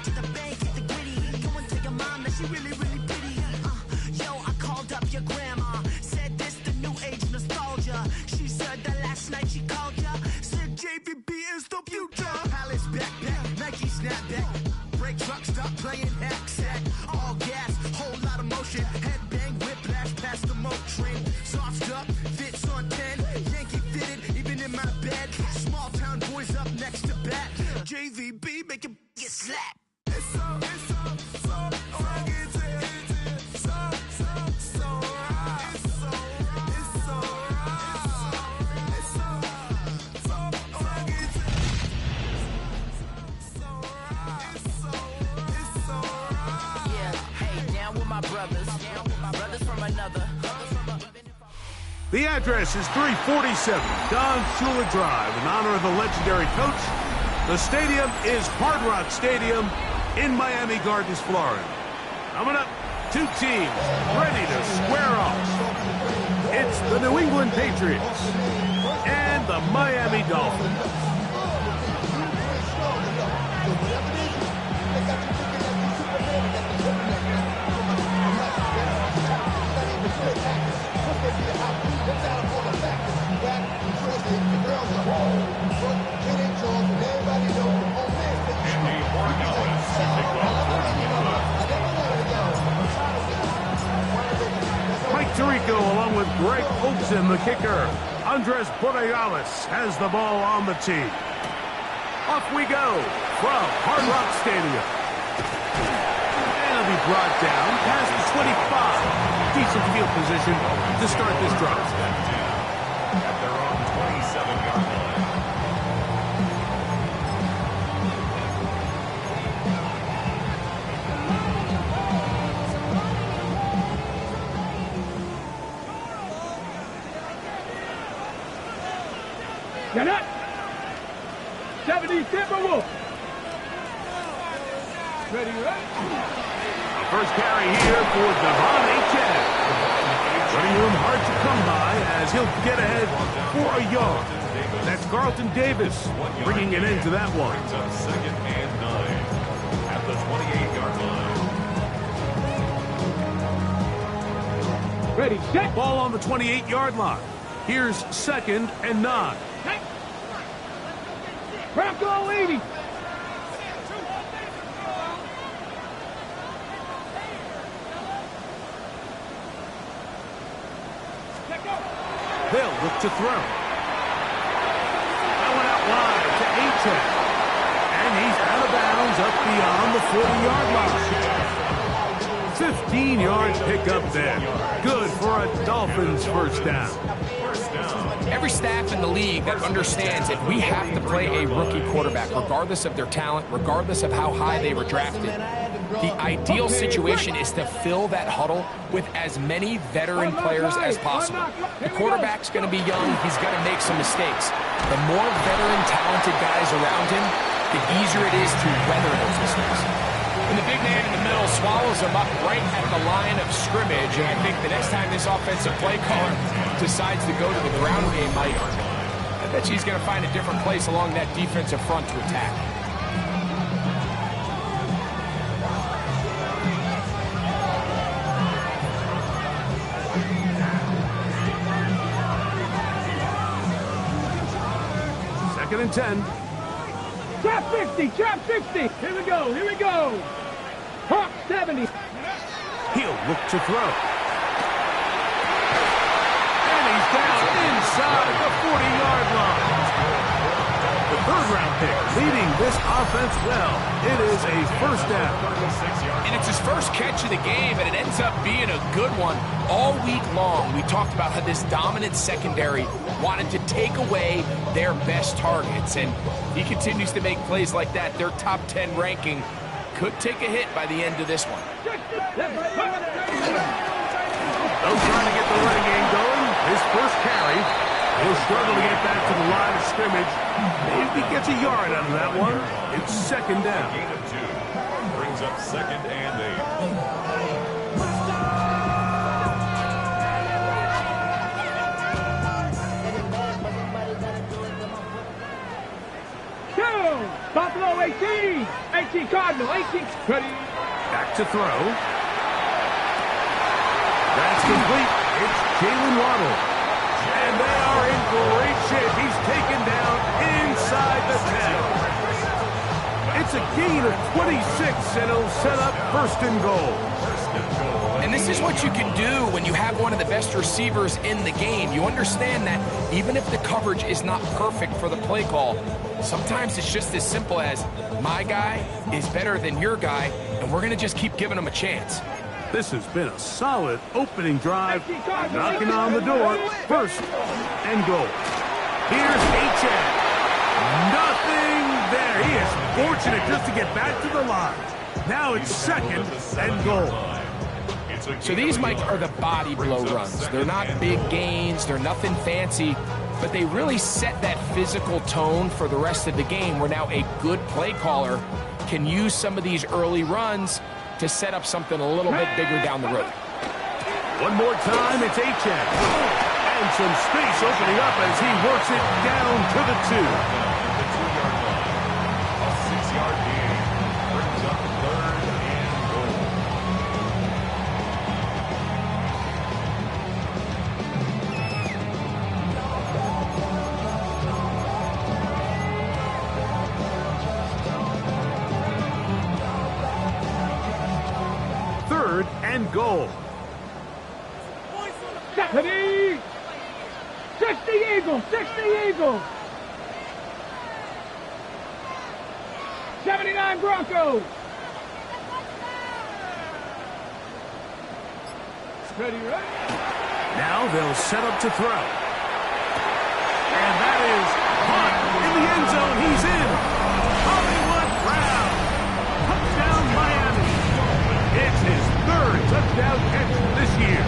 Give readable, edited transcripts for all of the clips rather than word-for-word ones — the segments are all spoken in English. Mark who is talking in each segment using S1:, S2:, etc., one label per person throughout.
S1: to the bank, hit the gritty. Go and tell your mom that she really, really pretty. Yo, I called up your grandma. Said this the new age nostalgia. She said that last night she called ya. Said JVB is the future. Palace backpack, Nike snapback. Break truck, stop playing hack sack. All gas, whole lot of motion. Headbang, whiplash, past the moat train. Soft up, fits on 10. Yankee fitted, even in my bed. Small town boys up next to bat. JVB, make it get slapped. It's so rugged. Brothers from another.
S2: The address is 347 Don Shula Drive in honor of the legendary coach. The stadium is Hard Rock Stadium in Miami Gardens, Florida. Coming up, two teams ready to square off. It's the New England Patriots and the Miami Dolphins. Mike Tirico along with Greg Olsen, the kicker. Andres Borregales has the ball on the tee. Off we go from Hard Rock Stadium. And it'll be brought down past the 25. Decent field position to start this drive.
S3: At their own 27-yard line.
S4: Get up! 70 Timberwolves. Ready, right?
S2: First carry here for Devon Achane. Running room hard to come by as he'll get ahead for a yard. That's Carlton Davis bringing an end to that one.
S3: Brings up 2nd and 9 at the 28-yard line.
S4: Ready, set.
S2: Ball on the 28-yard line. Here's 2nd and 9.
S4: Bronco 80.
S2: They'll look to throw. That one out wide to Achane. And he's out of bounds up beyond the 40-yard line. 15-yard pickup there. Good for a Dolphins first down.
S5: Every staff in the league that understands that we have to play a rookie quarterback, regardless of their talent, regardless of how high they were drafted. The ideal situation is to fill that huddle with as many veteran players as possible. The quarterback's going to be young. He's going to make some mistakes. The more veteran, talented guys around him, the easier it is to weather those mistakes. And the big man in the middle swallows him up right at the line of scrimmage. And I think the next time this offensive play caller decides to go to the ground game, Mike, I bet he's going to find a different place along that defensive front to attack.
S2: Second and 10.
S4: Trap 60, trap 60. Here we go, here we go. Hawk 70.
S2: He'll look to throw. And he's down inside the 40-yard line. The third-round pick leading this offense well. It is a first down.
S5: And it's his first catch of the game, and it ends up being a good one. All week long, we talked about how this dominant secondary wanted to take away their best targets, and he continues to make plays like that. Their top 10 ranking could take a hit by the end of this one.
S2: Those trying to get the running game going. His first carry. He'll struggle to get back to the line of scrimmage. Maybe he gets a yard out of that one. It's second down.
S3: Gain of 2. Brings up 2nd and 8.
S4: Buffalo 18. 18. 18 Cardinal, 18. Ready.
S2: Back to throw. That's complete. It's Jalen Waddle. And they are in great shape. He's taken down inside the 10. It's a gain of 26, and it'll set up first and goal.
S5: And this is what you can do when you have one of the best receivers in the game. You understand that even if the coverage is not perfect for the play call, sometimes it's just as simple as my guy is better than your guy, and we're going to just keep giving him a chance.
S2: This has been a solid opening drive, knocking on the door, first and goal. Here's H.A. Nothing there. He is fortunate just to get back to the line. Now it's second and goal.
S5: So these, Mike, are the body blow runs. They're not big gains. They're nothing fancy, but they really set that physical tone for the rest of the game where now a good play caller can use some of these early runs to set up something a little bit bigger down the road.
S2: One more time, it's H.A. And some space opening up as he works it down to the 2.
S3: The 2-yard line. A 6-yard gain brings up third and goal.
S2: Third and goal.
S4: Ready. 60 Eagles, 60 Eagles. 79 Broncos. Ready, ready.
S2: Now they'll set up to throw. And that is caught in the end zone. He's in. Hollywood Brown. Touchdown Miami. It's his third touchdown catch this year.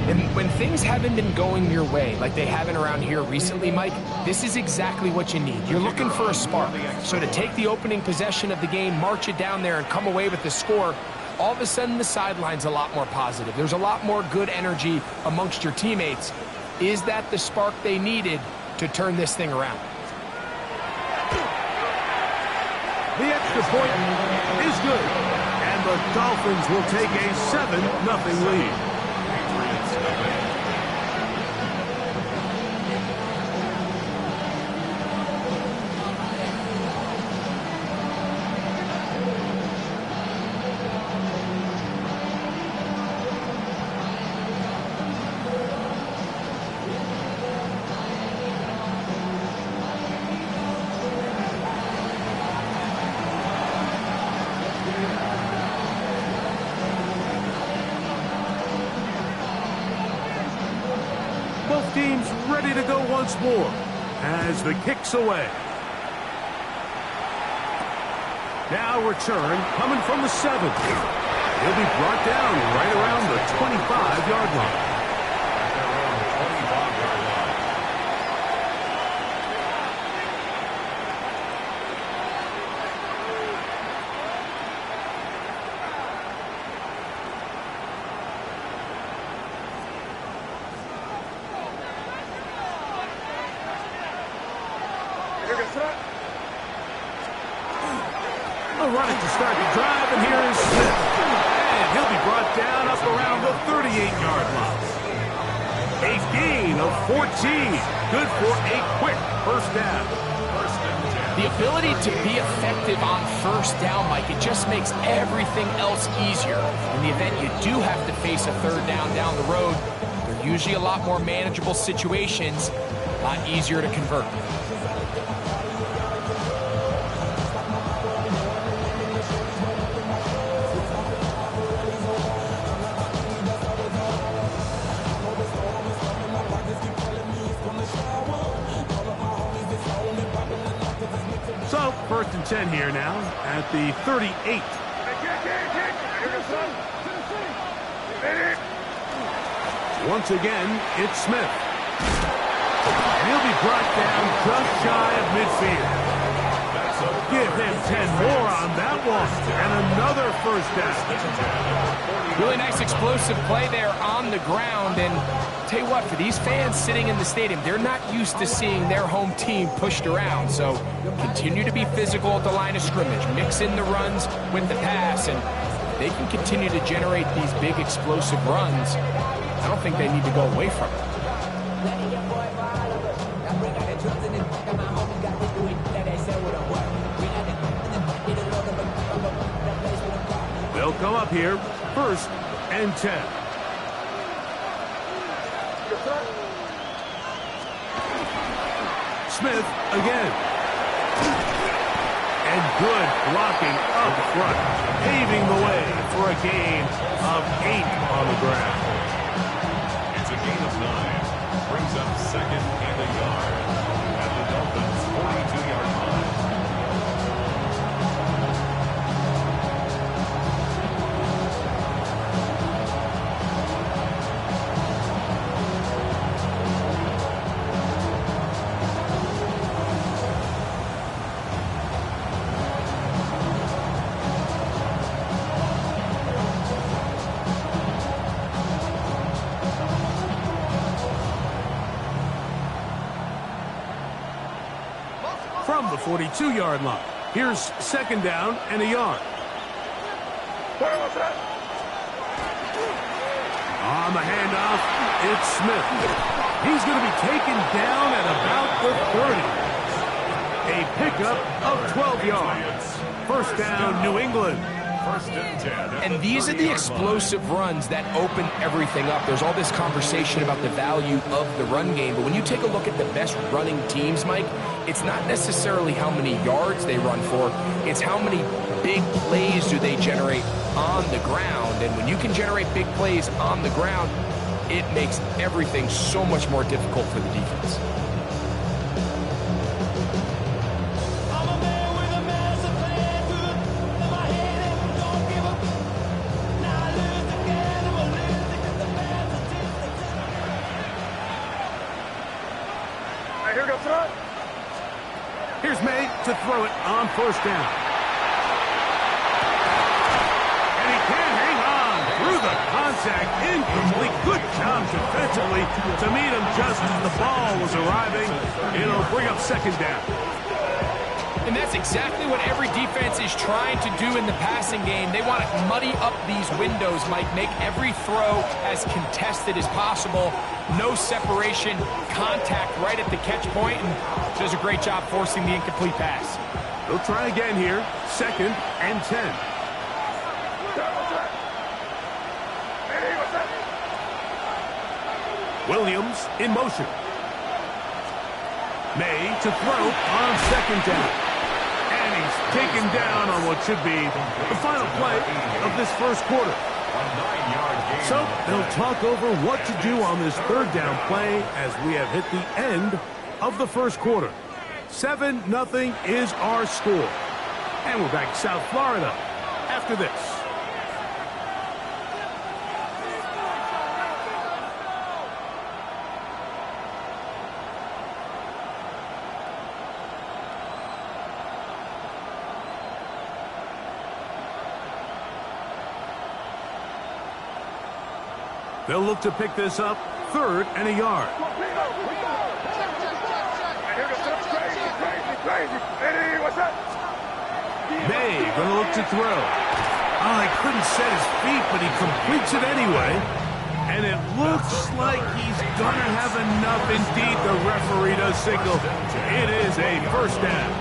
S5: And when things haven't been going your way, like they haven't around here recently, Mike, this is exactly what you need. You're looking for a spark. So to take the opening possession of the game, march it down there, and come away with the score, all of a sudden the sideline's a lot more positive. There's a lot more good energy amongst your teammates. Is that the spark they needed to turn this thing around?
S2: The extra point is good. And the Dolphins will take a 7-0 lead. Both teams ready to go once more as the kick's away. Now return coming from the 7. He'll be brought down right around the 25-yard line. They'll run it to start the drive, and here is Smith. And he'll be brought down up around the 38-yard line. A gain of 14. Good for a quick first down.
S5: The ability to be effective on first down, Mike, it just makes everything else easier. In the event you do have to face a third down the road, they're usually a lot more manageable situations, a lot easier to convert.
S2: So, first and 10 here now at the 38. Once again, it's Smith. And he'll be brought down just shy of midfield.
S3: That's a
S2: Give him 10 more on that one. And another first down.
S5: Really nice explosive play there on the ground. And tell you what, for these fans sitting in the stadium, they're not used to seeing their home team pushed around. So continue to be physical at the line of scrimmage. Mix in the runs with the pass. And they can continue to generate these big explosive runs. I don't think they need to go away from it.
S2: They'll come up here, 1st and 10. Smith again. And good blocking up front, paving the way for a gain of 8 on the ground.
S3: It's a gain of 9. Brings up 2nd and a yard at the Dolphins' 42-yard line.
S2: From the 42-yard line, here's 2nd down and a yard. On the handoff, it's Smith. He's going to be taken down at about the 30. A pickup of 12 yards. 1st down, New England.
S3: 1st and 10.
S5: And these are the explosive runs that open everything up. There's all this conversation about the value of the run game, but when you take a look at the best running teams, Mike, it's not necessarily how many yards they run for, it's how many big plays do they generate on the ground. And when you can generate big plays on the ground, it makes everything so much more difficult for the defense.
S2: Here's May to throw it on 1st down. And he can't hang on through the contact. Incomplete. Good job defensively to meet him just as the ball was arriving. It'll bring up 2nd down.
S5: And that's exactly what every defense is trying to do in the passing game. They want to muddy up these windows, Mike, make every throw as contested as possible. No separation, contact right at the catch point, and does a great job forcing the incomplete pass.
S2: They'll try again here, 2nd and 10. Williams in motion. May to throw on 2nd down. And he's taken down on what should be the final play of this 1st quarter. So they'll talk over what to do on this 3rd down play as we have hit the end of the 1st quarter. 7-0 is our score. And we're back to South Florida after this. They'll look to pick this up, 3rd and a yard. May going to look to throw. Oh, he couldn't set his feet, but he completes it anyway. And it looks like he's going to have enough. Indeed, the referee does signal. It is a 1st down.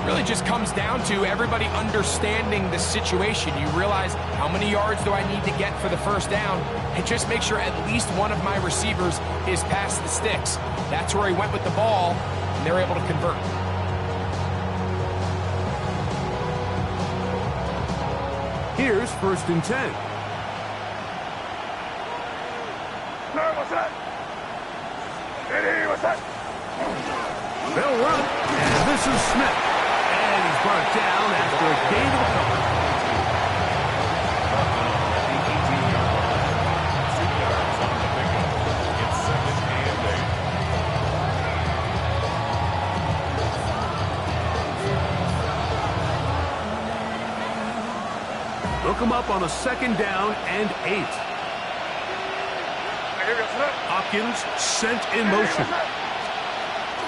S5: Really just comes down to everybody understanding the situation. You realize how many yards do I need to get for the 1st down, and just make sure at least one of my receivers is past the sticks. That's where he went with the ball, and they're able to convert.
S2: Here's 1st and 10. They'll run, and this is Smith. And he's brought down after a gain of a couple. Look him up on a 2nd down and 8. Hopkins sent in motion.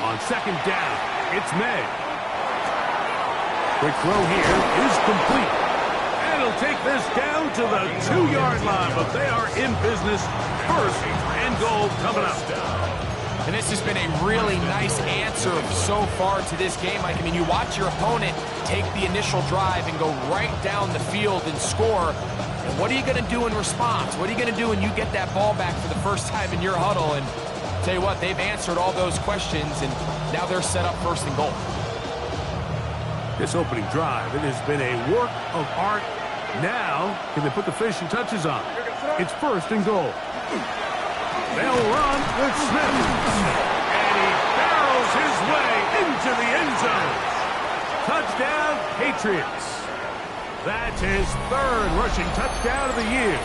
S2: On 2nd down, it's May. Quick throw here is complete. And he'll take this down to the 2-yard line, but they are in business. 1st and goal coming up.
S5: And this has been a really nice answer so far to this game, Mike. I mean, you watch your opponent take the initial drive and go right down the field and score. And what are you going to do in response? What are you going to do when you get that ball back for the first time in your huddle? And tell you what, they've answered all those questions, and now they're set up 1st and goal.
S2: This opening drive, it has been a work of art. Now, can they put the finishing touches on? It's 1st and goal. They'll run with Smith. And he barrels his way into the end zone. Touchdown, Patriots. That's his 3rd rushing touchdown of the year.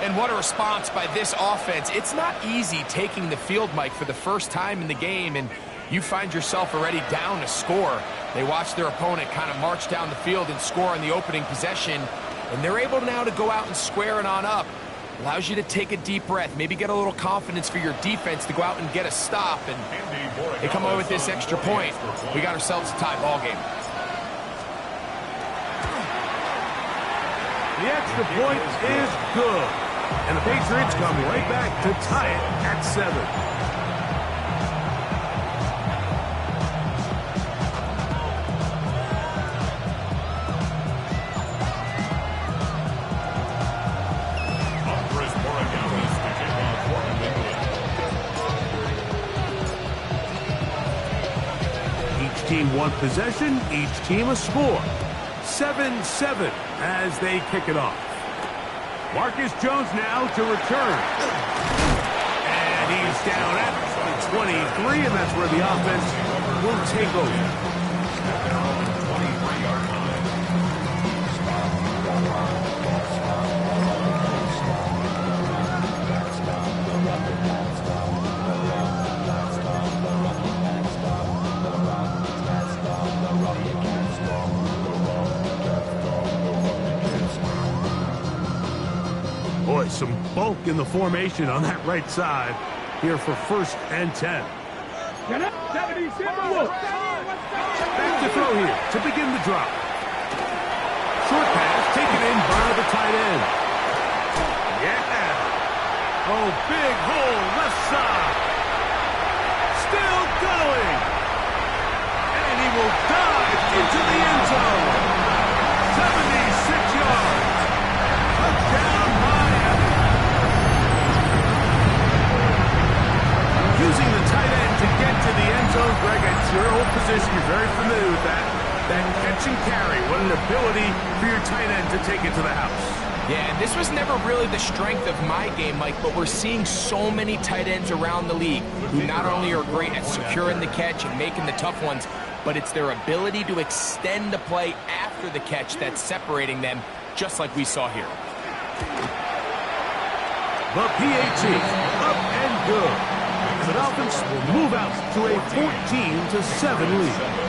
S5: And what a response by this offense. It's not easy taking the field, Mike, for the first time in the game, and you find yourself already down a score. They watch their opponent kind of march down the field and score on the opening possession, and they're able now to go out and square it on up. Allows you to take a deep breath, maybe get a little confidence for your defense to go out and get a stop, and they come away with this extra point. We got ourselves a tie ball game.
S2: The extra point is good, and the Patriots come right back to tie it at 7. Team 1 possession, each team a score. 7-7 as they kick it off. Marcus Jones now to return. And he's down at the 23, and that's where the offense will take over. Boy, some bulk in the formation on that right side here for 1st and 10.
S4: Get up, 77.
S2: Back to throw here to begin the drop. Short pass taken in by the tight end. Yeah. Oh, big hole left side. Still going. And he will dive into the end zone. 76 yards. Touchdown, Miami. Using the tight end to get to the end zone, Greg, it's your old position. You're very familiar with that. That catch and carry. What an ability for your tight end to take it to the house.
S5: Yeah, and this was never really the strength of my game, Mike, but we're seeing so many tight ends around the league who not only are great at securing the catch and making the tough ones, but it's their ability to extend the play after the catch that's separating them, just like we saw here.
S2: The PAT, up and good. The Dolphins will move out to a 14-7 lead.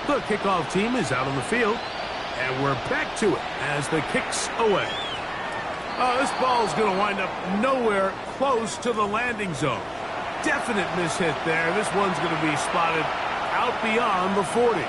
S2: The kickoff team is out on the field, and we're back to it as the kick's away. Oh, this ball is going to wind up nowhere close to the landing zone. Definite mishit there. This one's going to be spotted out beyond the 40.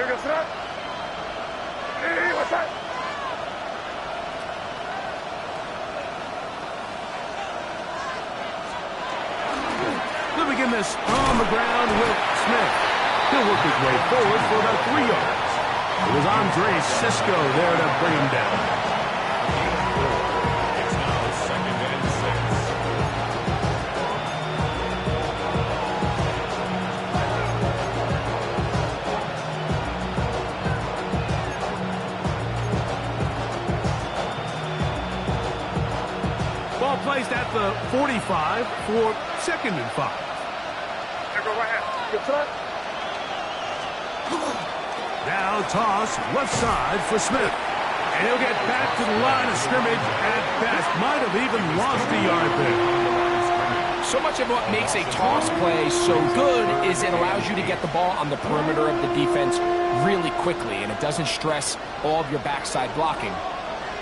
S2: He'll begin this on the ground with Smith. He'll work his way forward for about 3 yards. It was Andre Cisco there to bring him down.
S3: It's now 2nd and 6.
S2: Ball placed at the 45 for 2nd and 5. Now toss left side for Smith. And he'll get back to the line of scrimmage at best. Might have even lost a yard there.
S5: So much of what makes a toss play so good is it allows you to get the ball on the perimeter of the defense really quickly, and it doesn't stress all of your backside blocking.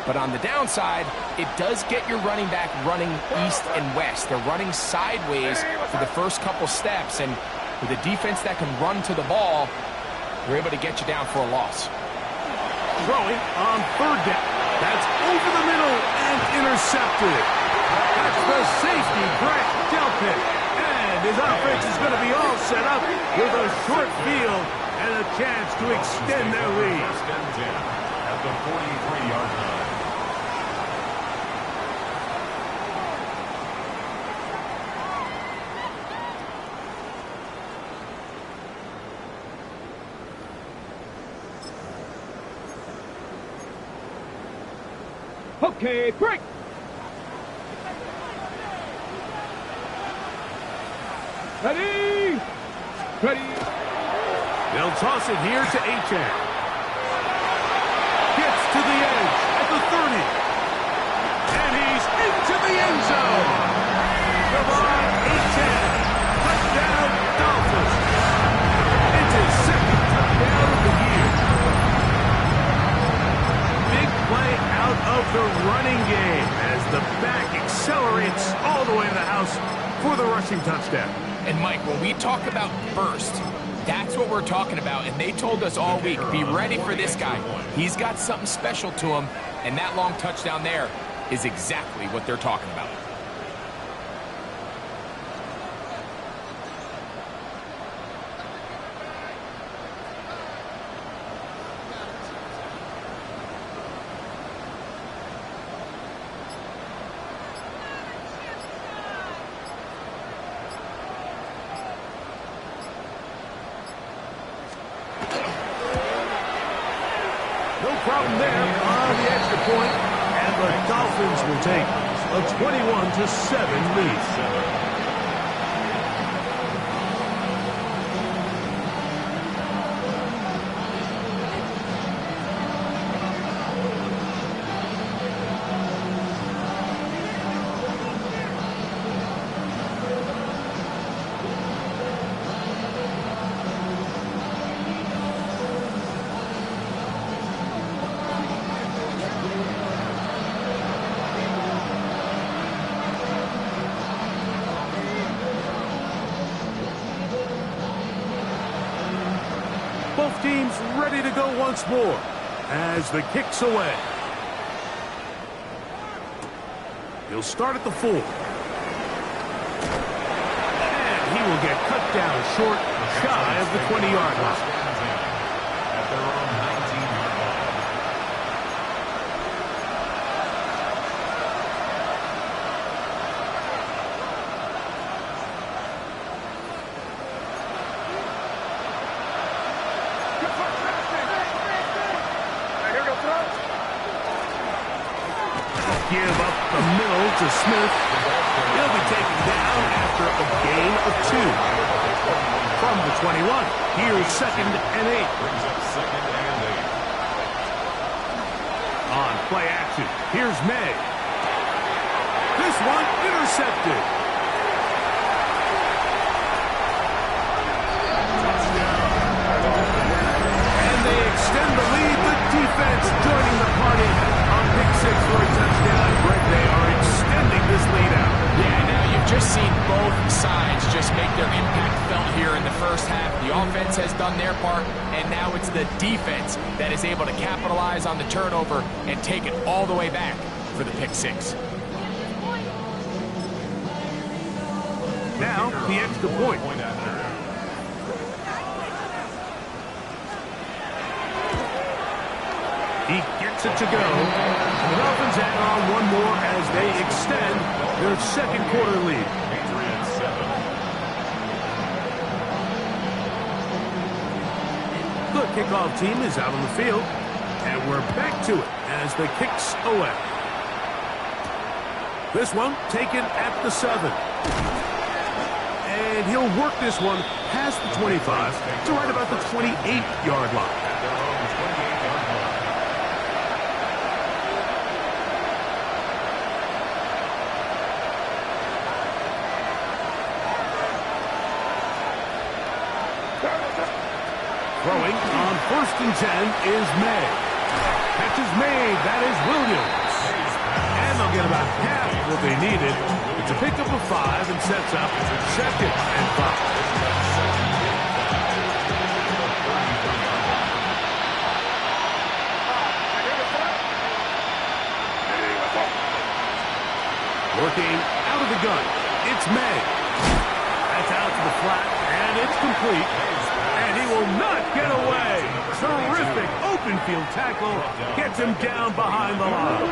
S5: But on the downside, it does get your running back running east and west. They're running sideways for the first couple steps, and with a defense that can run to the ball, they're able to get you down for a loss.
S2: Throwing on 3rd down. That's over the middle and intercepted. That's the safety, Brett Delpit. And his offense is going to be all set up with a short field and a chance to extend their lead.
S3: 1st and 10 at the 43-yard line.
S4: Okay, break. Ready? Ready?
S2: They'll toss it here to Achan. Gets to the edge at the 30. And he's into the end zone. Devon Achan. Touchdown, Dolphins. It's his 2nd touchdown of the year. Big play out of the running game as the back accelerates all the way to the house for the rushing touchdown.
S5: And Mike, when we talk about burst, that's what we're talking about. And they told us all week, be ready for this guy. He's got something special to him, and that long touchdown there is exactly what they're talking about.
S2: Problem there on the extra point, and the Dolphins will take a 21-7 lead. Both teams ready to go once more as the kick's away. He'll start at the 4. And he will get cut down short, shy of the 20-yard line.
S3: At their own 19-yard line.
S2: Give up the middle to Smith. He'll be taken down after a gain of 2. From the 21, here's 2nd and 8.
S3: Brings up 2nd and 8.
S2: On play action, here's May. This one intercepted. And they extend the lead. The defense joining the party on pick 6 for a touchdown. Greg, they are extending this lead out.
S5: Yeah, now you've just seen both sides just make their impact felt here in the first half. The offense has done their part, and now it's the defense that is able to capitalize on the turnover and take it all the way back for the pick six.
S2: Now, the extra point. He gets it to go. The Dolphins add on one more as they extend their second quarter lead.
S3: Patriots 7.
S2: The kickoff team is out on the field, and we're back to it as the kick's away. This one taken at the 7. And he'll work this one past the 25 to right about the 28-yard line.
S3: At their own 28-yard line.
S2: Throwing on 1st and 10 is May. Catch is made. That is Williams. And they'll get about half what they needed. It's a pickup of 5 and sets up 2nd and 5. Working out of the gun. It's May. That's out to the flat, and it's complete. And he will not get away. Terrific open field tackle. Gets him down behind the line.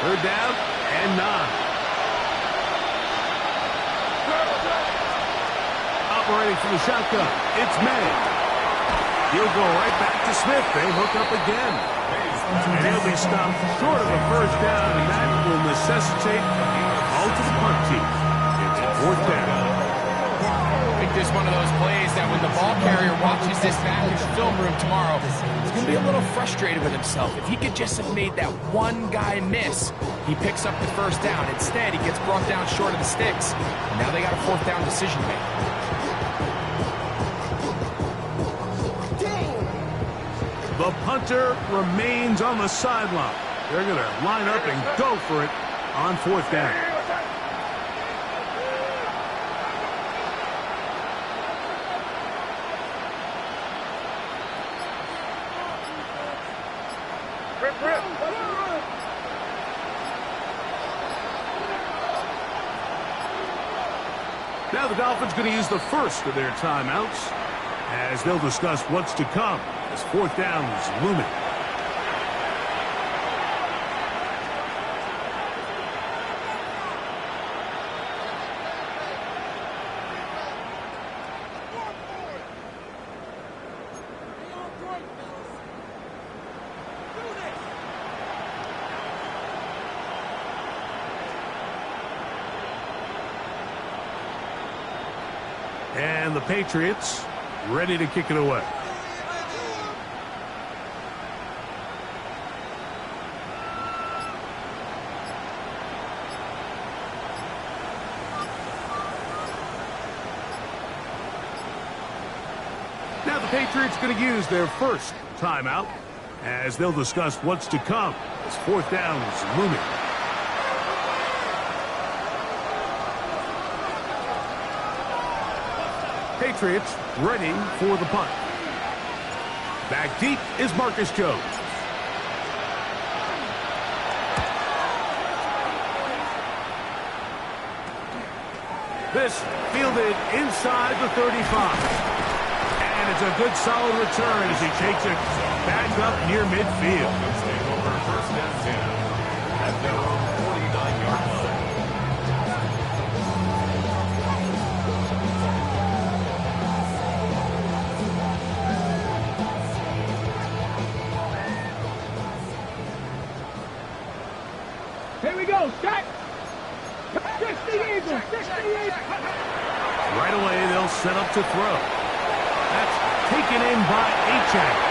S2: Third down and 9. Operating from the shotgun, it's May. He'll go right back to Smith. They hook up again. And he'll be stopped short of a first down, and that will necessitate a call to the punt team. It's 4th down.
S5: I think this is one of those plays that when the ball carrier watches this back in the film room tomorrow, he's going to be a little frustrated with himself. If he could just have made that one guy miss, he picks up the first down. Instead, he gets brought down short of the sticks. And now they got a 4th down decision to make.
S2: The punter remains on the sideline. They're going to line up and go for it on 4th down. Now the Dolphins going to use the first of their timeouts as they'll discuss what's to come as 4th down is looming. And the Patriots ready to kick it away. Now the Patriots going to use their first timeout as they'll discuss what's to come as 4th down is looming. Patriots ready for the punt. Back deep is Marcus Jones. This fielded inside the 35. And it's a good solid return as he takes it back up near midfield.
S3: Take over 1st and 10 at their own 49-yard line.
S4: Here we go, Scott. 60 Eagles, 60 Eagles.
S2: Right away, they'll set up to throw. That's taken in by Achane.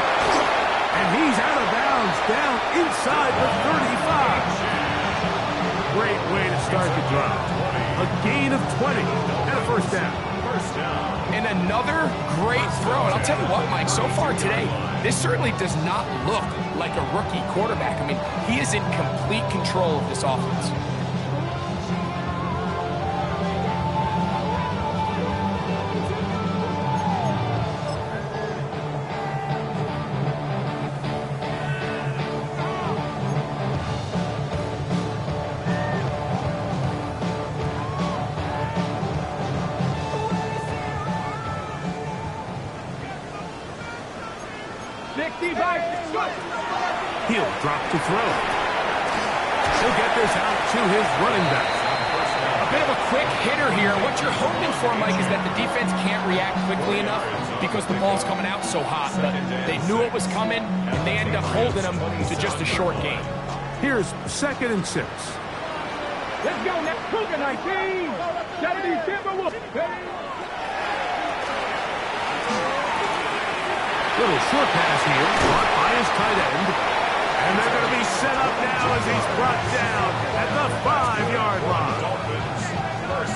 S2: And he's out of bounds down inside the 35. Great way to start the drive. A gain of 20 and a 1st down.
S3: first down.
S5: And another great throw. And I'll tell you what, Mike, so far today, this certainly does not look like a rookie quarterback. I mean, he is in complete control of this offense.
S2: He'll drop to throw. He'll get this out to his running back.
S5: A bit of a quick hitter here. What you're hoping for, Mike, is that the defense can't react quickly enough because the ball's coming out so hot. But they knew it was coming, and they end up holding them to just a short game.
S2: Here's 2nd and 6.
S4: Let's go now. Cougar 19. Gotta be Timberwolves.
S2: Little short pass here, brought by his tight end. And they're going to be set up now as he's brought down at the 5-yard line.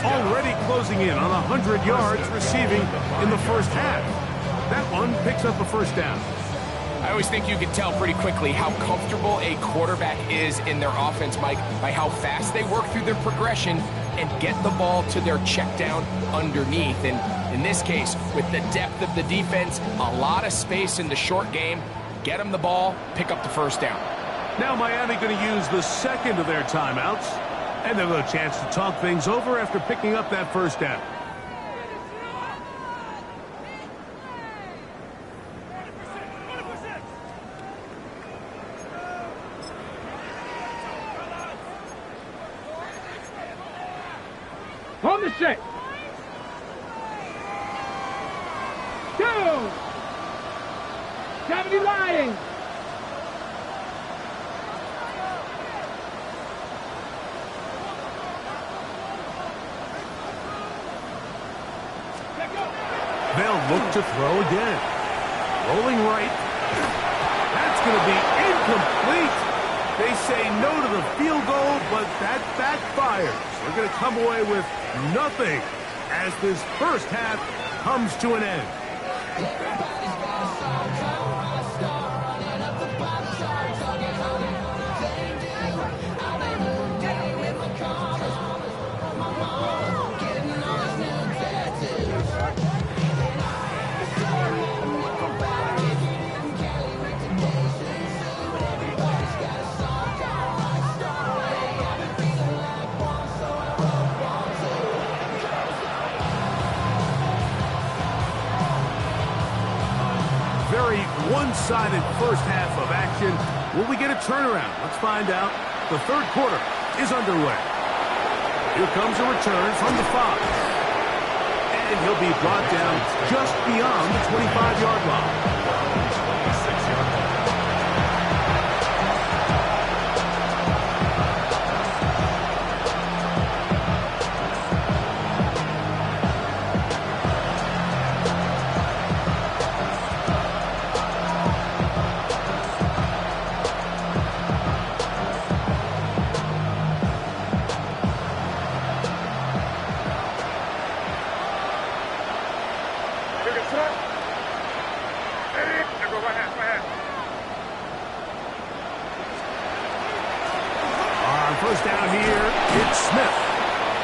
S2: Already closing in on 100 yards receiving in the first half. That one picks up a first down.
S5: I always think you can tell pretty quickly how comfortable a quarterback is in their offense, Mike, by how fast they work through their progression and get the ball to their check down underneath. And in this case, with the depth of the defense, a lot of space in the short game, get them the ball, pick up the first down.
S2: Now Miami going to use the second of their timeouts. And they'll have a chance to talk things over after picking up that first down.
S4: On the set. 2. 70 Lions.
S2: They'll look to throw again. Rolling right. That's going to be incomplete. They say no to the field goal, but that backfires. They're going to come away with nothing as this first half comes to an end. Very one-sided first half of action. Will we get a turnaround? Let's find out. The third quarter is underway. Here comes a return from the 5. And he'll be brought down just beyond the 25-yard line.
S3: 26-yard line.
S2: First down here, it's Smith.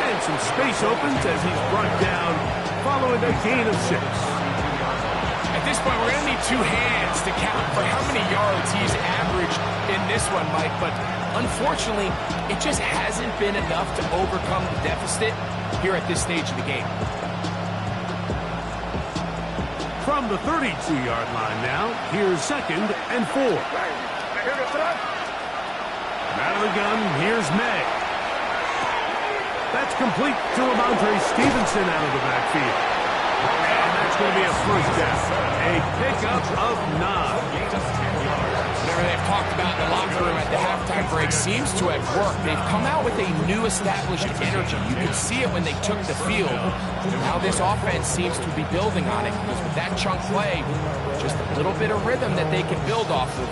S2: And some space opens as he's brought down following a gain of 6.
S5: At this point, we're going to need 2 hands to count for how many yards he's averaged in this one, Mike. But unfortunately, it just hasn't been enough to overcome the deficit here at this stage of the game.
S2: From the 32-yard line now, here's 2nd and 4. Out of the gun, here's May. That's complete to Ramondre Stevenson out of the backfield. And that's going to be a first down. A pickup of 9.
S5: Whatever they've talked about in the locker room at the halftime break seems to have worked. They've come out with a new established energy. You could see it when they took the field. Now this offense seems to be building on it because with that chunk play, just a little bit of rhythm that they can build off of.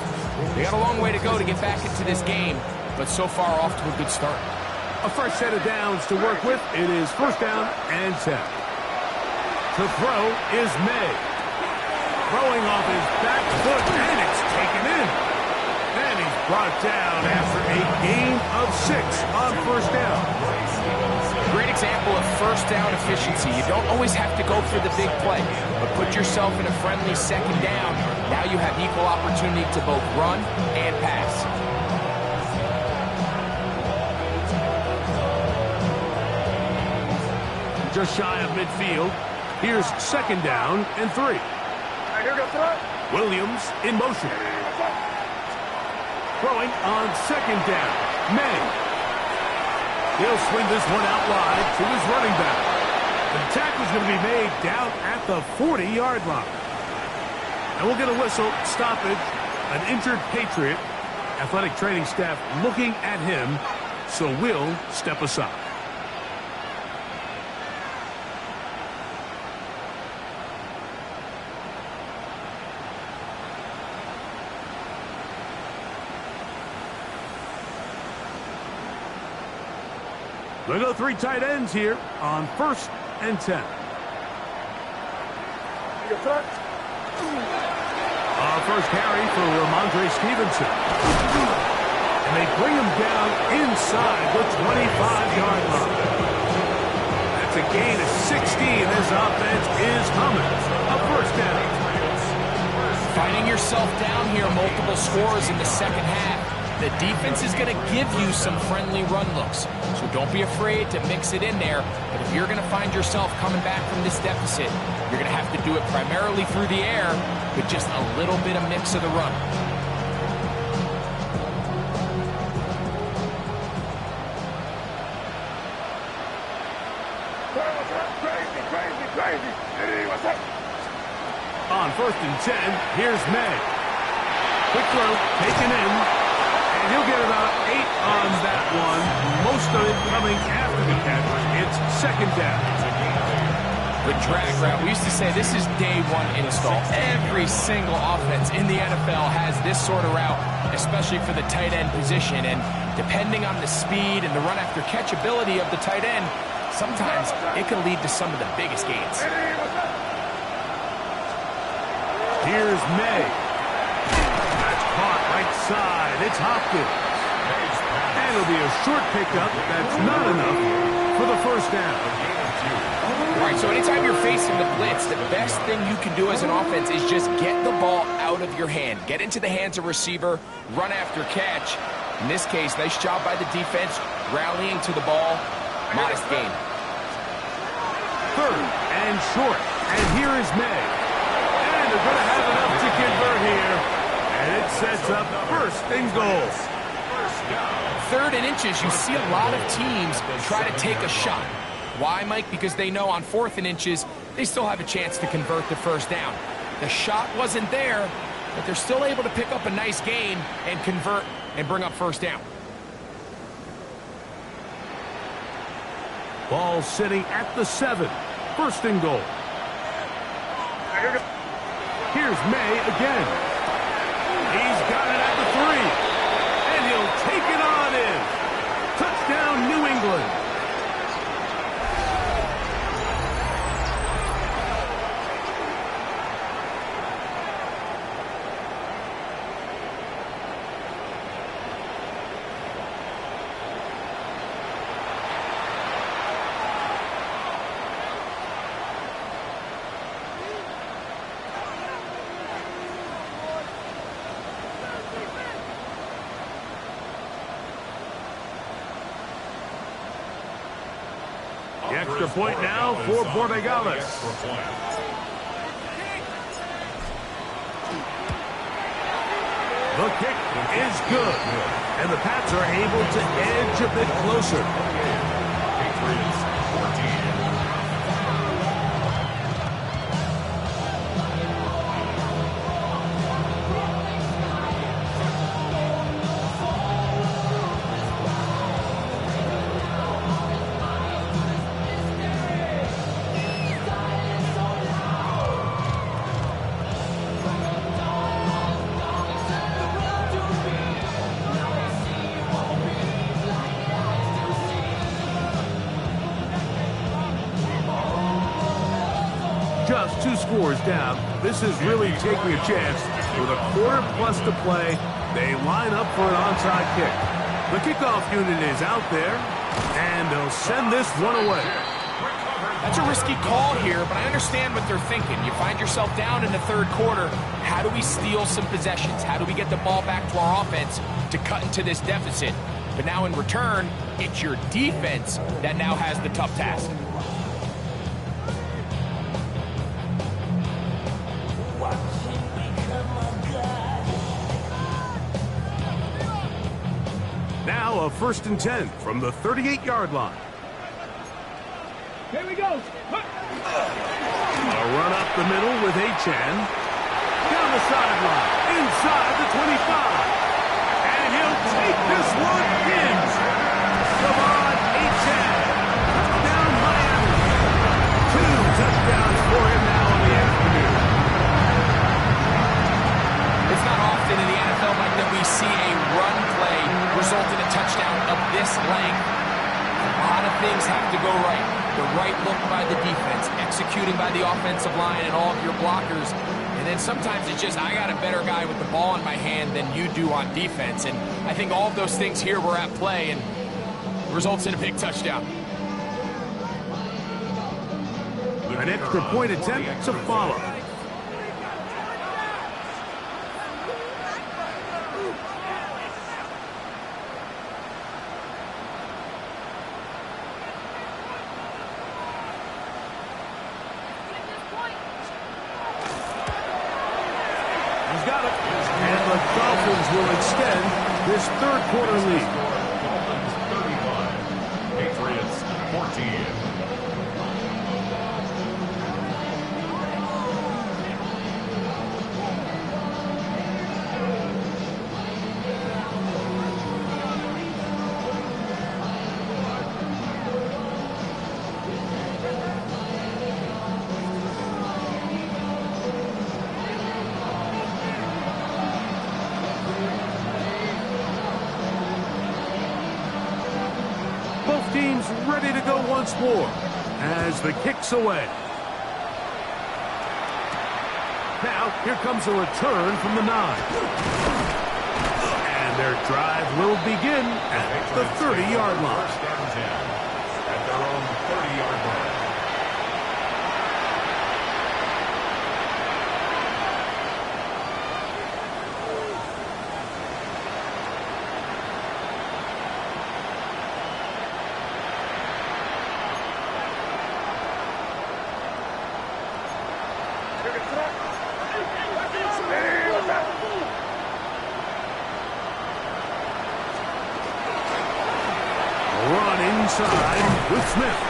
S5: They got a long way to go to get back into this game, but so far off to a good start.
S2: A fresh set of downs to work with. It is first down and 10. To throw is May. Throwing off his back foot, and it's taken in. And he's brought down after a gain of 6 on first down.
S5: Great example of first down efficiency. You don't always have to go for the big play, but put yourself in a friendly second down. Now you have equal opportunity to both run and pass.
S2: Just shy of midfield. Here's second down and 3. Williams in motion. Throwing on second down. May. He'll swing this one out wide to his running back. The tackle's going to be made down at the 40-yard line. And we'll get a whistle, stoppage, an injured Patriot. Athletic training staff looking at him, so we'll step aside. We'll go 3 tight ends here on 1st and 10. First carry for Ramondre Stevenson. And they bring him down inside the 25-yard line. That's a gain of 16. This offense is humming. A first down.
S5: Finding yourself down here, multiple scores in the second half. The defense is going to give you some friendly run looks, so don't be afraid to mix it in there. But if you're going to find yourself coming back from this deficit, you're going to have to do it primarily through the air with just a little bit of mix of the run.
S2: On 1st and 10, here's May. Quick throw, taken in. And he'll get about 8 on that one. Most of it coming after the catch. It's second down.
S5: The drag route. We used to say this is day one install. Every single offense in the NFL has this sort of route, especially for the tight end position. And depending on the speed and the run after catch ability of the tight end, sometimes it can lead to some of the biggest gains.
S2: Here's May. That's caught right side. It's Hopkins. And it'll be a short pickup. That's not enough for the first down.
S5: All right, so anytime you're facing the blitz, the best thing you can do as an offense is just get the ball out of your hand. Get into the hands of receiver, run after catch. In this case, nice job by the defense, rallying to the ball. Modest gain.
S2: 3rd and short. And here is May. And they're going to have enough to convert here. And it sets up 1st and goal.
S5: 3rd and inches, you see a lot of teams try to take a shot. Why, Mike? Because they know on 4th and inches, they still have a chance to convert the first down. The shot wasn't there, but they're still able to pick up a nice gain and convert and bring up first down.
S2: Ball sitting at the 7. 1st and goal. Here's May again. He's got it at the 3. And he'll take it on in. Touchdown, New England. The extra point now for Borregales. The kick is good. And the Pats are able to edge a bit closer.
S3: Patriots 14.
S2: just 2 scores down. This is really taking a chance. With a quarter plus to play, they line up for an onside kick. The kickoff unit is out there, and they'll send this one away.
S5: That's a risky call here, but I understand what they're thinking. You find yourself down in the third quarter. How do we steal some possessions? How do we get the ball back to our offense to cut into this deficit? But now in return, it's your defense that now has the tough task.
S2: Now a 1st and 10 from the 38-yard line.
S4: Here we go.
S2: A run up the middle with Achan. Down the sideline, inside the 25. And he'll take this one in. Come on, Achan. Touchdown, Miami. 2 touchdowns for him now in the afternoon.
S5: It's not often in the NFL, Mike, that we see a run play result in a touchdown of this length. A lot of things have to go right. The right look by the defense, executing by the offensive line and all of your blockers. And then sometimes it's just, I got a better guy with the ball in my hand than you do on defense. And I think all of those things here were at play and results in a big touchdown.
S2: An extra point attempt to follow. He's got it. And the Dolphins will extend this third quarter lead.
S3: Dolphins 31, Patriots 14.
S2: Both teams ready to go once more as the kick's away. Now, here comes a return from the 9. And their drive will begin at the 30-yard line.
S3: First and 10 at their own 30-yard line.
S2: Run inside with Smith.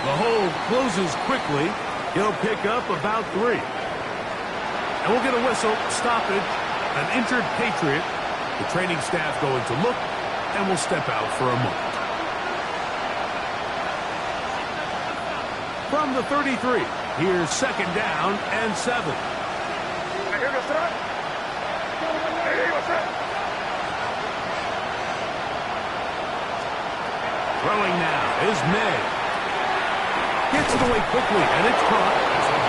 S2: The hold closes quickly. He'll pick up about 3. And we'll get a whistle, stoppage, an injured Patriot. The training staff going to look, and will step out for a moment. From the 33, here's 2nd down and 7. Throwing now is May. Gets it away quickly, and it's caught.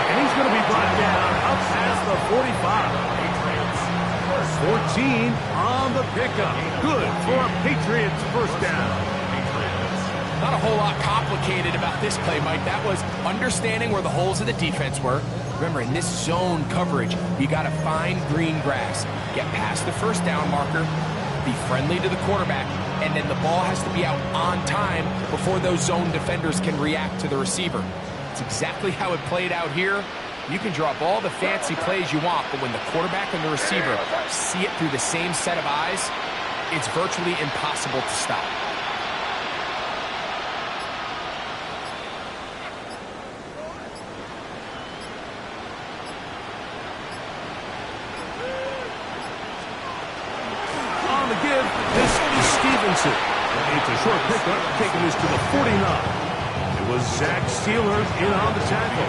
S2: And he's going to be brought down up past the 45. 14 on the pickup. Good for a Patriots first down.
S5: Not a whole lot complicated about this play, Mike. That was understanding where the holes of the defense were. Remember, in this zone coverage, you got to find green grass. Get past the first down marker. Be friendly to the quarterback, and then the ball has to be out on time before those zone defenders can react to the receiver. It's exactly how it played out here. You can draw up all the fancy plays you want, but when the quarterback and the receiver see it through the same set of eyes, it's virtually impossible to stop.
S2: Stevenson. It's a short pickup, taking this to the 49. It was Zach Steeler in on the tackle.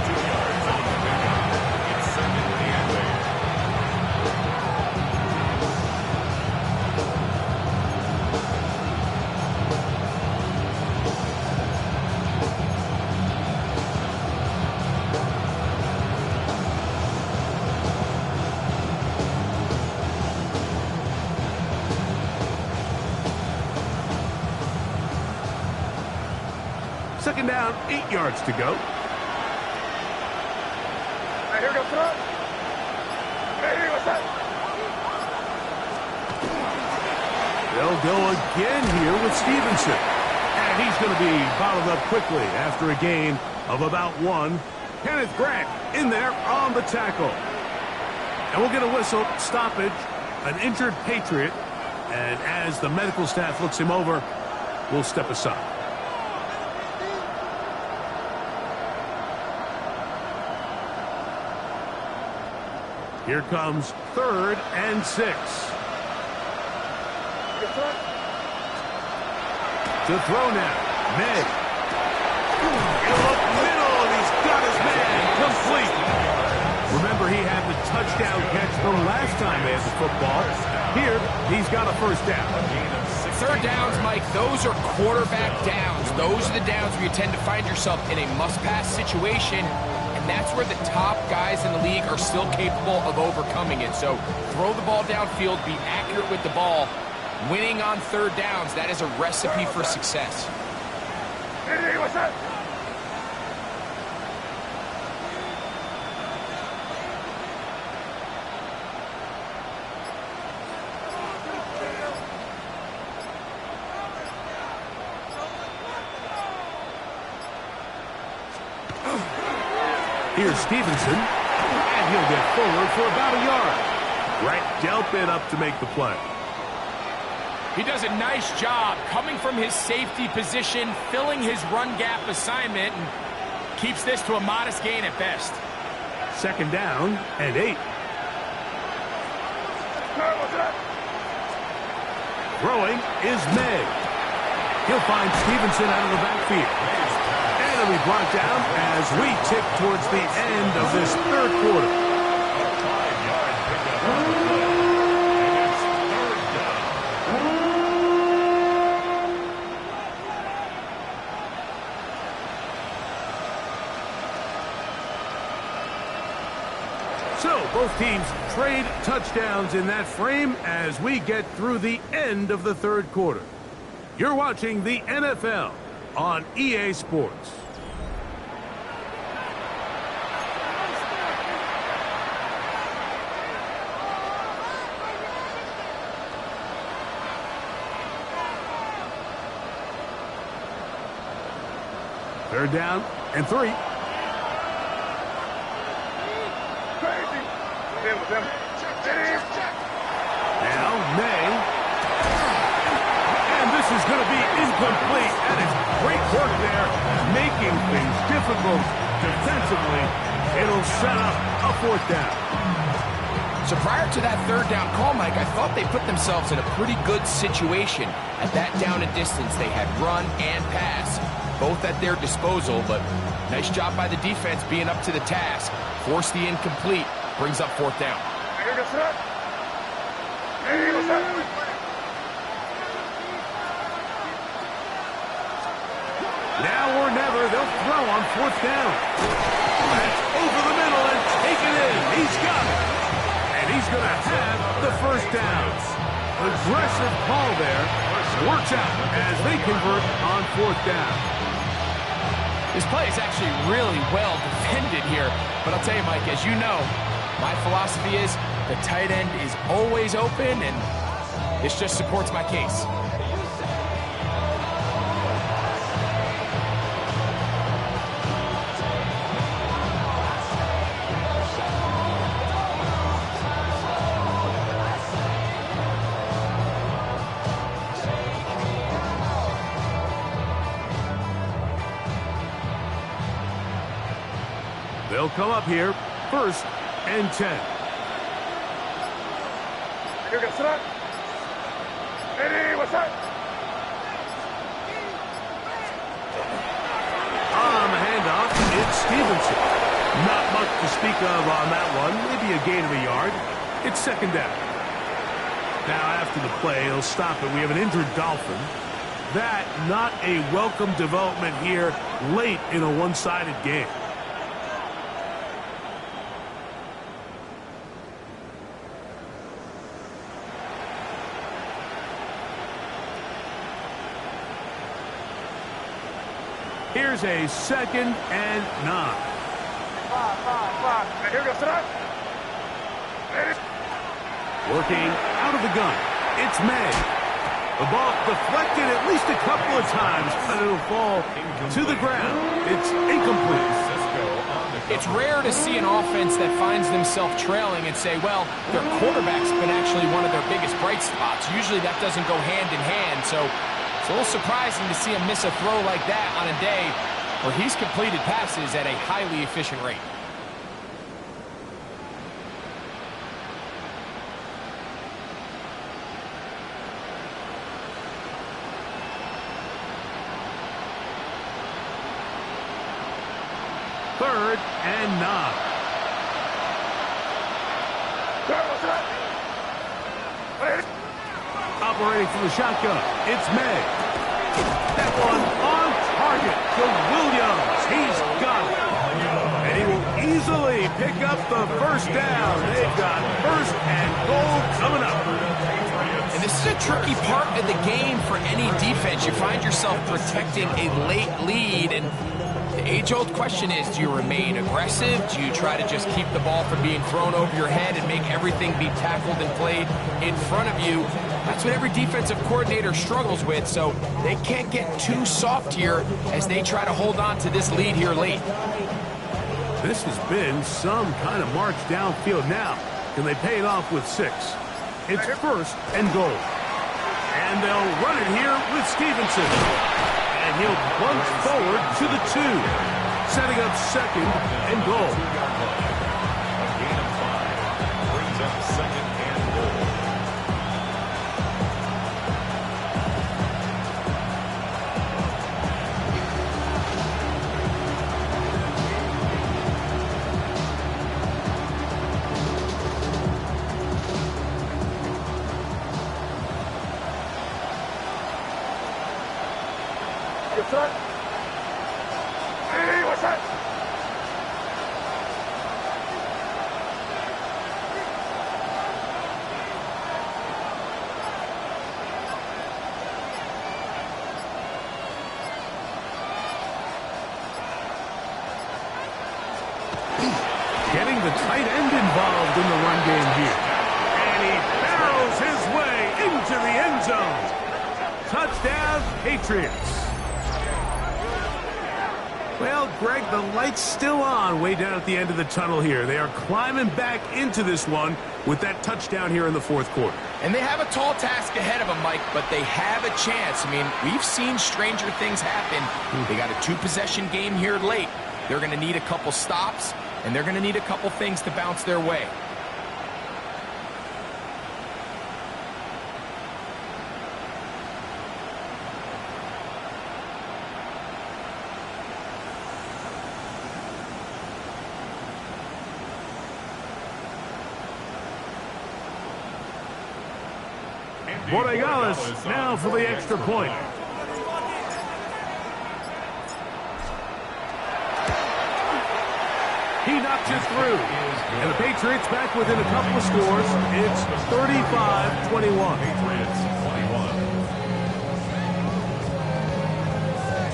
S3: 2 yards on the pickup. It's 2nd and 8.
S2: Second down, 8 yards to go.
S4: Here we go, front. Hey, what's that?
S2: They'll go again here with Stevenson. And he's going to be bottled up quickly after a gain of about 1. Kenneth Grant in there on the tackle. And we'll get a whistle, stoppage, an injured Patriot. And as the medical staff looks him over, we'll step aside. Here comes 3rd and 6. To throw now. May. He'll look middle, and he's got his man complete. Remember, he had the touchdown catch from last time they had the football. Here, he's got a first down.
S5: Third downs, Mike, those are quarterback downs. Those are the downs where you tend to find yourself in a must-pass situation, and that's where the top guys in the league are still capable of overcoming it. So throw the ball downfield, be accurate with the ball. Winning on third downs, that is a recipe for success.
S4: Hey, what's that?
S2: Here's Stevenson, and he'll get forward for about a yard. Right dealt it up to make the play.
S5: He does a nice job coming from his safety position, filling his run gap assignment, and keeps this to a modest gain at best.
S2: Second down and 8. Throwing is May. He'll find Stevenson out of the backfield. And he'll be brought down as we tick towards the end of this third quarter.
S3: A 5-yard pickup on the play. And it's 3rd down.
S2: So, both teams trade touchdowns in that frame as we get through the end of the third quarter. You're watching the NFL on EA Sports. Third down and 3.
S4: Crazy. With him.
S2: Now, May. And this is going to be incomplete. And it's great work there, making things difficult defensively. It'll set up a 4th down.
S5: So prior to that third down call, Mike, I thought they put themselves in a pretty good situation. At that down and distance, they had run and pass, both at their disposal, but nice job by the defense being up to the task. Force the incomplete, brings up 4th down.
S4: Here goes that. Hey, what's that?
S2: Now or never, they'll throw on 4th down. That's over the middle and taken in. He's got it. And he's going to have the first down. Aggressive call there. Works out as they convert on 4th down.
S5: This play is actually really well defended here. But I'll tell you, Mike, as you know, my philosophy is the tight end is always open, and this just supports my case.
S2: They'll come up here, 1st and 10.
S4: Here goes that. Hey, what's that?
S2: On the handoff, it's Stevenson. Not much to speak of on that one. Maybe a gain of a yard. It's 2nd down. Now, after the play, he'll stop it. We have an injured Dolphin. That, not a welcome development here late in a one-sided game. Here's a 2nd and 9.
S4: Here we go, sit up.
S2: Working out of the gun. It's May. The ball deflected at least a couple of times, but it'll fall to the ground. It's incomplete.
S5: It's rare to see an offense that finds themselves trailing and say, well, their quarterback's been actually one of their biggest bright spots. Usually that doesn't go hand in hand, so it's a little surprising to see him miss a throw like that on a day where he's completed passes at a highly efficient rate.
S2: Third and 9. Operating from the shotgun, it's May. That one on target to Williams. He's got it. And he will easily pick up the first down. They've got 1st and goal coming up.
S5: And this is a tricky part of the game for any defense. You find yourself protecting a late lead, and the age-old question is, do you remain aggressive? Do you try to just keep the ball from being thrown over your head and make everything be tackled and played in front of you? That's what every defensive coordinator struggles with, so they can't get too soft here as they try to hold on to this lead here late.
S2: This has been some kind of march downfield now. Can they pay it off with 6? It's 1st and goal. And they'll run it here with Stevenson. And he'll plunge forward to the 2, setting up 2nd and goal.
S3: A gain of 5 brings up 2nd and goal.
S4: Hey, what's that?
S2: Getting the tight end involved in the run game here. And he barrels his way into the end zone. Touchdown, Patriots. Well, Greg, the light's still on way down at the end of the tunnel here. They are climbing back into this one with that touchdown here in the 4th quarter.
S5: And they have a tall task ahead of them, Mike, but they have a chance. I mean, we've seen stranger things happen. They got a 2-possession game here late. They're going to need a couple stops, and they're going to need a couple things to bounce their way.
S2: Borregales now for the extra point. He knocks it through. And the Patriots back within a couple of scores. It's 35-21.
S3: Patriots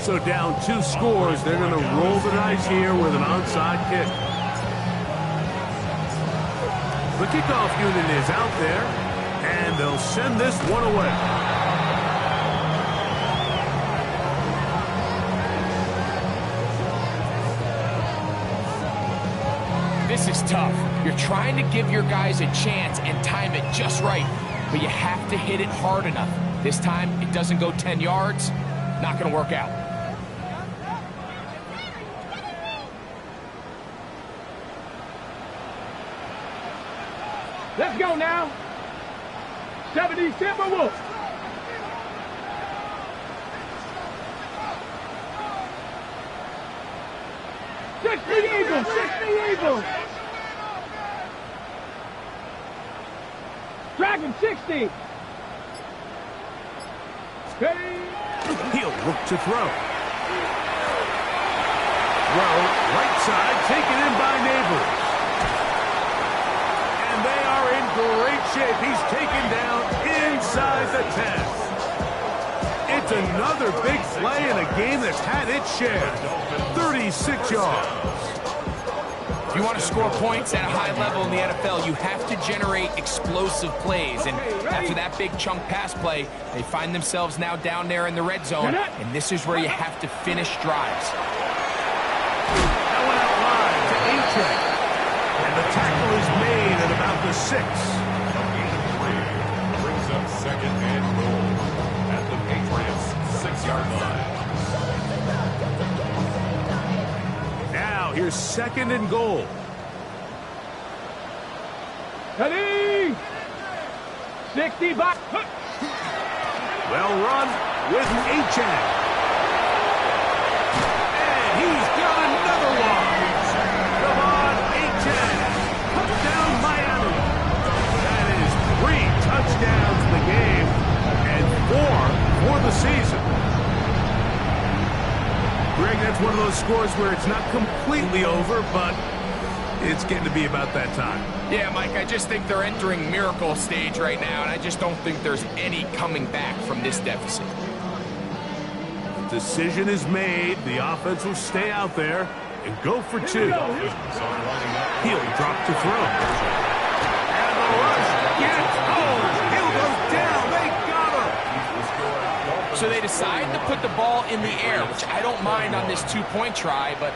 S3: 21.
S2: So down 2 scores. They're going to roll the dice here with an onside kick. The kickoff unit is out there. And they'll send this one away.
S5: This is tough. You're trying to give your guys a chance and time it just right, but you have to hit it hard enough. This time, it doesn't go 10 yards. Not going to work out.
S4: Let's go now. 70 Timberwolves. Eagles. 60 Eagles. Dragon 60. Hey.
S2: He'll look to throw. Throw, right side, taken in by Neighbors. And they are in great shape. He's taken down inside the 10. It's Just another big play in a game that's had its share. 36 yards.
S5: If you want to score points at a high level in the NFL, you have to generate explosive plays. And after that big chunk pass play, they find themselves now down there in the red zone. And this is where you have to finish drives.
S2: That went out wide to A-Check. And the tackle is made at about the 6.
S3: A gain of 3 brings up second and goal at the Patriots' 6-yard line.
S2: Now here's second and goal.
S4: Ready? 60 back.
S2: Well run with A-Check. And he's got another one. Come on, A-Check. Touchdown, Miami. That is 3 touchdowns in the game and 4 for the season. Greg, that's one of those scores where it's not completely over, but it's getting to be about that time.
S5: Yeah, Mike, I just think they're entering miracle stage right now, and I just don't think there's any coming back from this deficit.
S2: The decision is made. The offense will stay out there and go for 2. He'll drop to throw. And the rush gets home. He'll go down. They got him.
S5: So they decide to put the ball in the air, which I don't mind on this 2-point try, but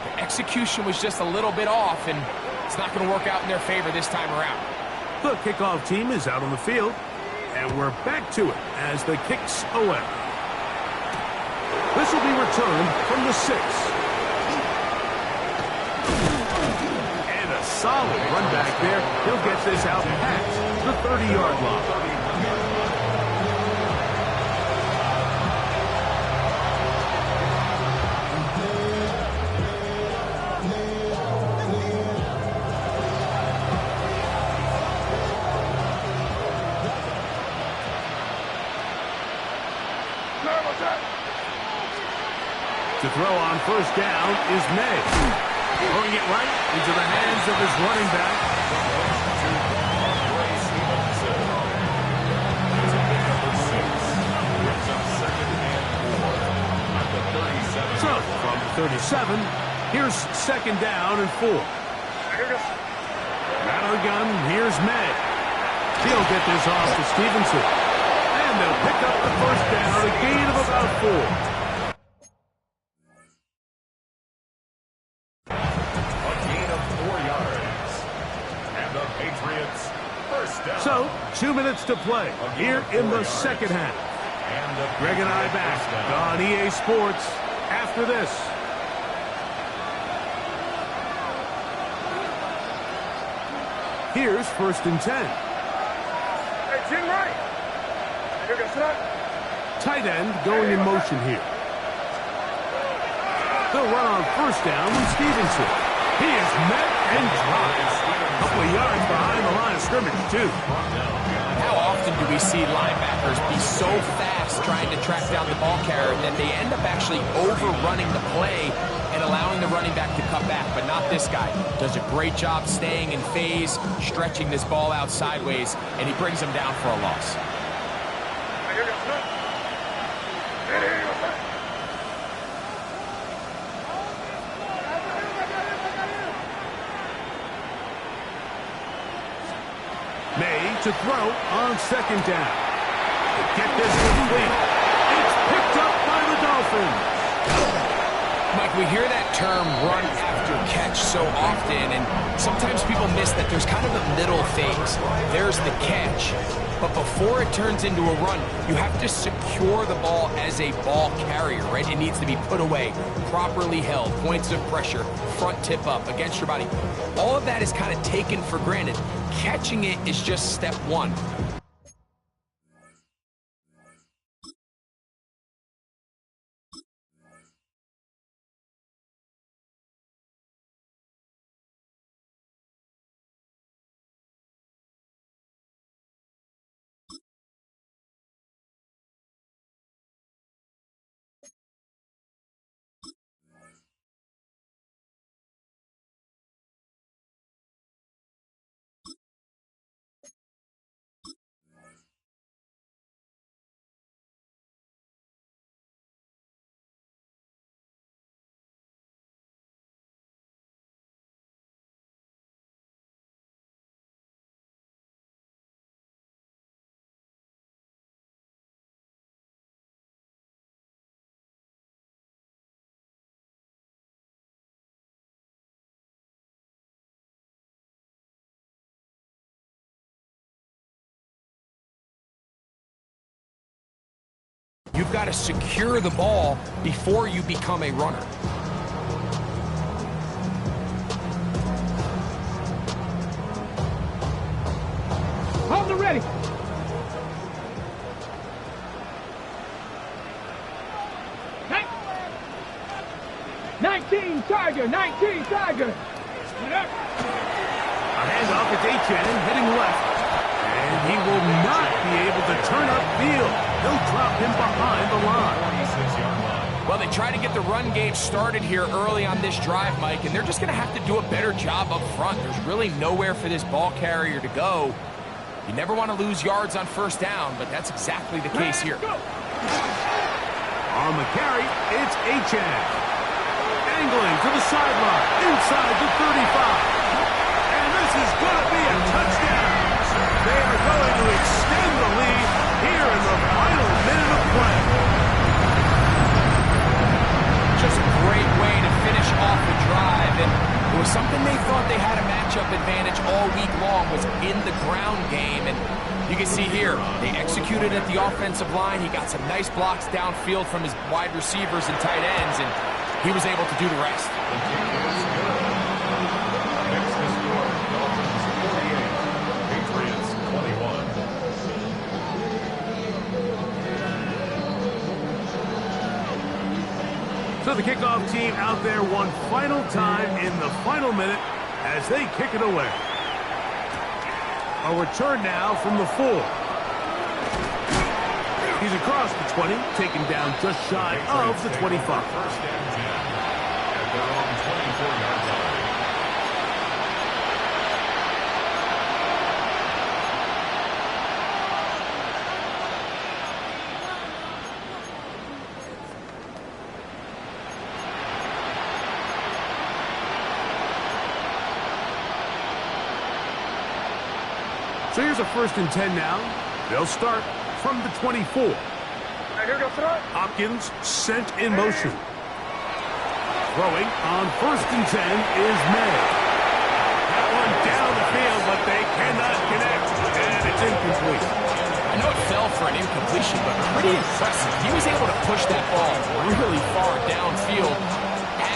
S5: the execution was just a little bit off, and it's not going to work out in their favor this time around.
S2: The kickoff team is out on the field, and we're back to it as the kicks away. This will be returned from the 6. And a solid run back there. He'll get this out past the 30-yard line. To throw on first down is May. Throwing it right into the hands of his running back. So, from 37, here's second down and 4. Out of the gun, here's May. He'll get this off to Stevenson. And they'll pick up the first down, a gain of about 4. So, 2 minutes to play here in the second half. Greg and I back on EA Sports after this. Here's first and 10.
S4: Hey, Jim Wright.
S2: Tight end going in motion here. They'll run on first down with Stevenson. He is met and dropped. A couple of yards behind the line of scrimmage, too.
S5: How often do we see linebackers be so fast trying to track down the ball carrier that they end up actually overrunning the play and allowing the running back to cut back? But not this guy. Does a great job staying in phase, stretching this ball out sideways, and he brings him down for a loss.
S2: May to throw on second down. Get this complete. It's picked up by the Dolphins.
S5: Mike, we hear that term run after catch so often, and sometimes people miss that there's kind of a middle phase. There's the catch, but before it turns into a run, you have to secure the ball as a ball carrier, right? It needs to be put away, properly held, points of pressure, front tip up against your body. All of that is kind of taken for granted. Catching it is just step one. You've got to secure the ball before you become a runner.
S4: Hold it ready. Hey. 19 Tiger, 19 Tiger.
S2: A handoff, it's Achane heading left. And he will not be able to turn upfield. He'll drop him behind the line.
S3: 46-yard line.
S5: Well, they try to get the run game started here early on this drive, Mike, and they're just going to have to do a better job up front. There's really nowhere for this ball carrier to go. You never want to lose yards on first down, but that's exactly the case here.
S2: On the carry, it's Achane. Angling to the sideline, inside the 35. And this is going to be a touchdown. They are going to extend the lead here in the final minute of play.
S5: Just a great way to finish off the drive, and it was something they thought they had a matchup advantage all week long, was in the ground game, and you can see here, they executed at the offensive line. He got some nice blocks downfield from his wide receivers and tight ends, and he was able to do the rest.
S3: The kick is good. Next to score, Dolphins 48, Patriots 21.
S2: So the kickoff team out there one final time in the final minute as they kick it away. A return now from the 4. He's across the 20, taken down just shy of the 25.
S3: First and 10 at their own 24-yard line.
S2: So here's a 1st and 10 now. They'll start from the 24. Hopkins sent in motion. Throwing on 1st and 10 is May. That one down the field, but they cannot connect, and it's incomplete.
S5: I know it fell for an incompletion, but pretty impressive. He was able to push that ball really far downfield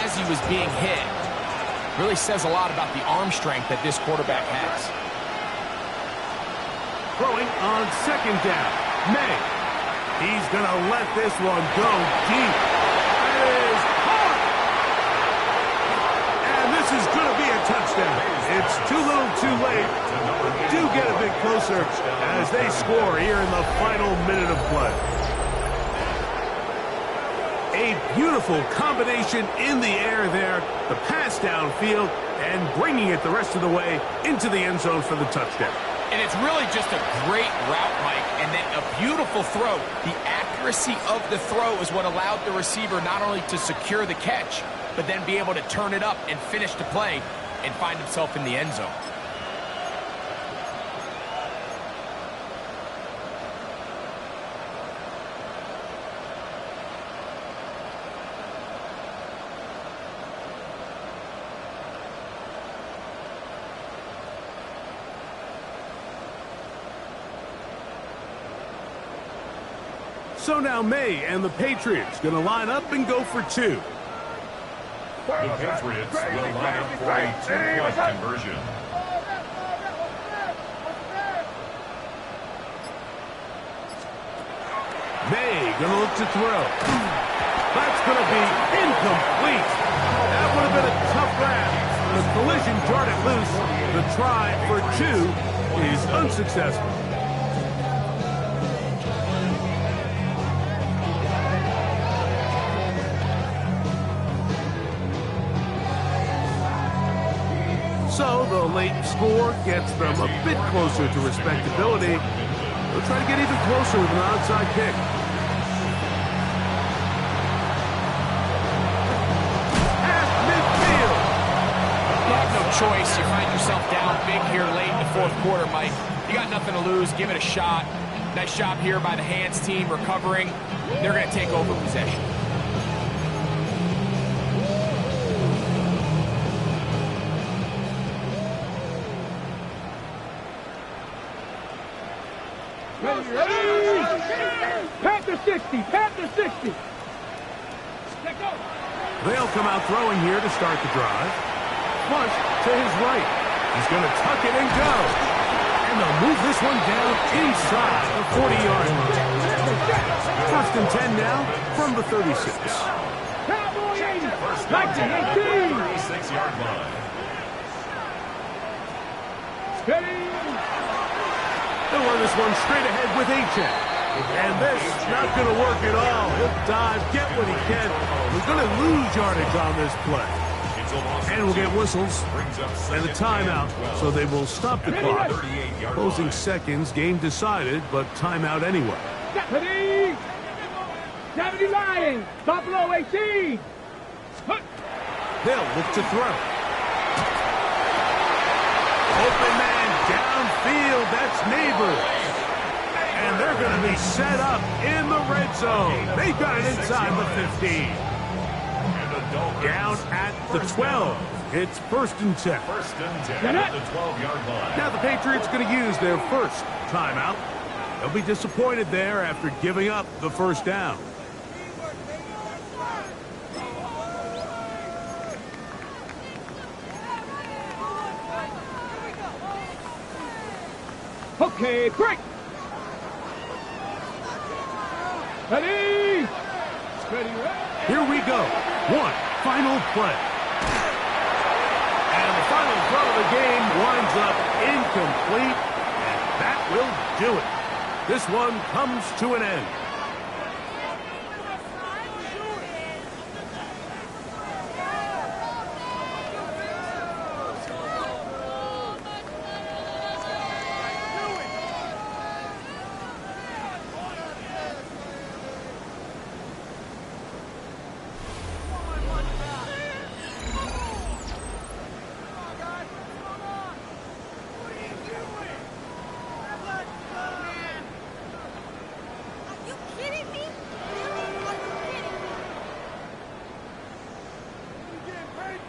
S5: as he was being hit. Really says a lot about the arm strength that this quarterback has.
S2: Throwing on 2nd down, May. He's going to let this one go deep. That is hard. And this is going to be a touchdown. It's too little too late. Do get a bit closer as they score here in the final minute of play. A beautiful combination in the air there. The pass downfield and bringing it the rest of the way into the end zone for the touchdown.
S5: And it's really just a great route, Mike, and then a beautiful throw. The accuracy of the throw is what allowed the receiver not only to secure the catch, but then be able to turn it up and finish the play and find himself in the end zone.
S2: So now May and the Patriots going to line up and go for 2.
S3: The Patriots will line up for a 2-point conversion.
S2: May going to look to throw. That's going to be incomplete. That would have been a tough grab. The collision jarred it loose. The try for 2 is unsuccessful. So the late score gets them a bit closer to respectability. They'll try to get even closer with an onside kick. At midfield.
S5: You have no choice. You find yourself down big here late in the 4th quarter, Mike. You got nothing to lose. Give it a shot. Nice job here by the hands team recovering. They're going to take over possession.
S4: Pat the 60. Pat the 60.
S2: They'll come out throwing here to start the drive. Flush to his right. He's going to tuck it and go. And they'll move this one down inside the 40-yard line. First and 10 now from the 36.
S4: Cowboy 80.
S3: First
S4: Like
S3: down
S4: the
S3: at the
S4: 18.
S3: 36-yard line.
S4: Steady.
S2: They'll run this one straight ahead with H.A. And this is not going to work at all. He'll dive, get what he can. We're going to lose yardage on this play. And we'll get whistles and a timeout, so they will stop the clock. Closing seconds, game decided, but timeout anyway.
S4: Steady. 70 Lions. Buffalo 18.
S2: They'll look to throw. Open man downfield. That's Neighbors. And they're going to be set up in the red zone. They've got it inside the 15. Down at the 12. It's first and 10.
S3: First and 10 at the 12-yard line.
S2: Now the Patriots going to use their first timeout. They'll be disappointed there after giving up the first down.
S4: Okay, break. Ready.
S2: Here we go. One final play. And the final throw of the game winds up incomplete. And that will do it. This one comes to an end.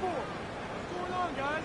S4: What's going on, guys?